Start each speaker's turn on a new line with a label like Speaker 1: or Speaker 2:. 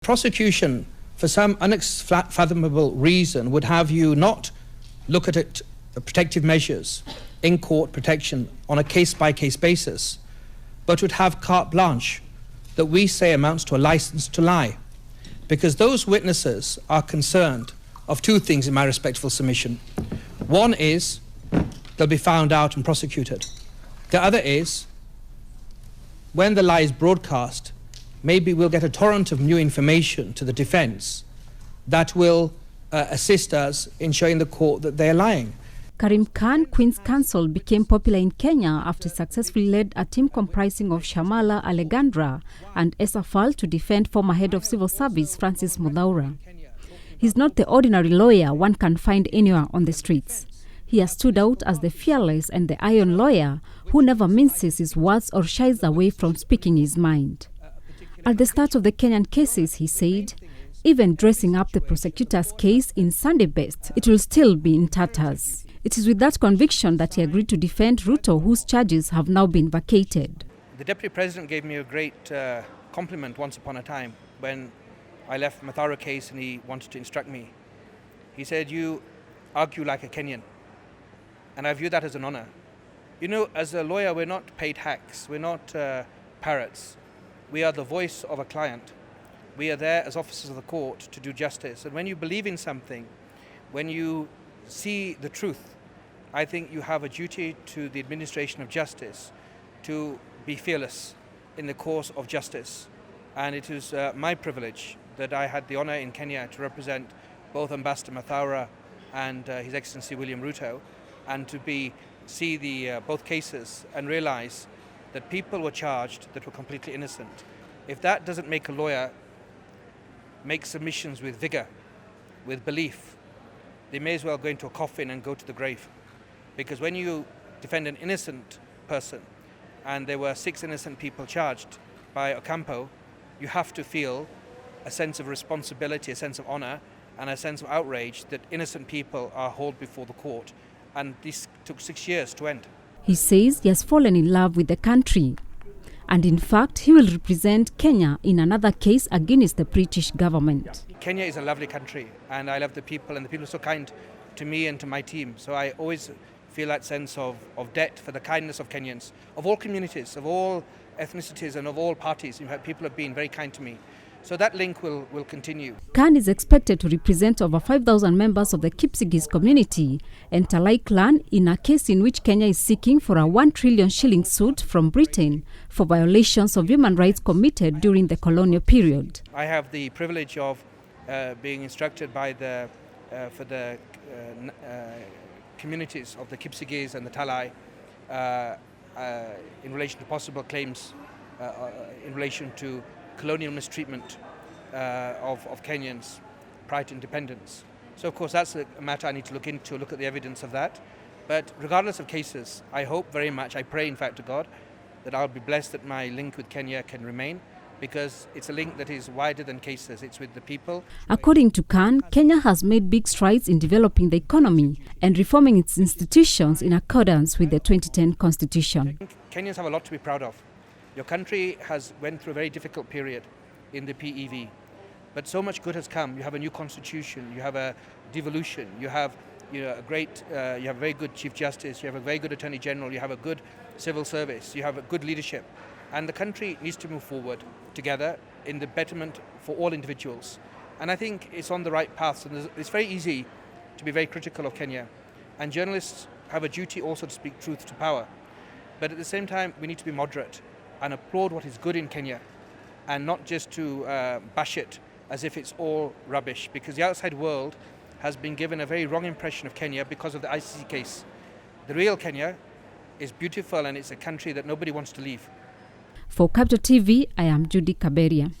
Speaker 1: Prosecution, for some unfathomable reason, would have you not look at it, protective measures, in-court protection on a case-by-case basis, but would have carte blanche that we say amounts to a license to lie. Because those witnesses are concerned of two things in my respectful submission. One is they'll be found out and prosecuted. The other is, when the lie is broadcast, maybe we'll get a torrent of new information to the defense that will assist us in showing the court that they're lying.
Speaker 2: Karim Khan Queen's Counsel became popular in Kenya after successfully led a team comprising of Shyamala, Alagendra and Essa Faal to defend former head of civil service Francis Muthaura. He's not the ordinary lawyer one can find anywhere on the streets. He has stood out as the fearless and the iron lawyer who never minces his words or shies away from speaking his mind. At the start of the Kenyan cases, he said, even dressing up the prosecutor's case in Sunday best, it will still be in tatters. It is with that conviction that he agreed to defend Ruto, whose charges have now been vacated.
Speaker 1: The Deputy President gave me a great compliment once upon a time when I left Muthaura case and he wanted to instruct me. He said, "You argue like a Kenyan." And I view that as an honor. You know, as a lawyer, we're not paid hacks, we're not parrots. We are the voice of a client. We are there as officers of the court to do justice. And when you believe in something, when you see the truth, I think you have a duty to the administration of justice to be fearless in the course of justice. And it is my privilege that I had the honor in Kenya to represent both Ambassador Muthaura and His Excellency William Ruto, and to see the both cases and realize that people were charged that were completely innocent. If that doesn't make a lawyer make submissions with vigor, with belief, they may as well go into a coffin and go to the grave. Because when you defend an innocent person, and there were 6 innocent people charged by Ocampo, you have to feel a sense of responsibility, a sense of honor, and a sense of outrage that innocent people are hauled before the court. And this took 6 years to end.
Speaker 2: He says he has fallen in love with the country. And in fact, he will represent Kenya in another case against the British government.
Speaker 1: Kenya is a lovely country, and I love the people, and the people are so kind to me and to my team. So I always feel that sense of debt for the kindness of Kenyans, of all communities, of all ethnicities, and of all parties. In fact, people have been very kind to me. So that link will continue.
Speaker 2: Khan is expected to represent over 5,000 members of the Kipsigis community and Talai clan in a case in which Kenya is seeking for a 1 trillion shilling suit from Britain for violations of human rights committed during the colonial period.
Speaker 1: I have the privilege of being instructed by for the communities of the Kipsigis and the Talai in relation to possible claims in relation to colonial mistreatment of Kenyans prior to independence. So of course that's a matter I need to look into, look at the evidence of that. But regardless of cases, I hope very much, I pray in fact to God, that I'll be blessed that my link with Kenya can remain, because it's a link that is wider than cases, it's with the people.
Speaker 2: According to Khan, Kenya has made big strides in developing the economy and reforming its institutions in accordance with the 2010 constitution.
Speaker 1: Kenyans have a lot to be proud of. Your country has went through a very difficult period in the PEV, but so much good has come. You have a new constitution, you have a devolution, you have you have a very good Chief Justice, you have a very good Attorney General, you have a good civil service, you have a good leadership, and the country needs to move forward together in the betterment for all individuals. And I think it's on the right path. And it's very easy to be very critical of Kenya, and journalists have a duty also to speak truth to power. But at the same time, we need to be moderate and applaud what is good in Kenya, and not just to bash it as if it's all rubbish, because the outside world has been given a very wrong impression of Kenya because of the ICC case. The real Kenya is beautiful, and it's a country that nobody wants to leave.
Speaker 2: For Capital TV, I am Judy Kaberia.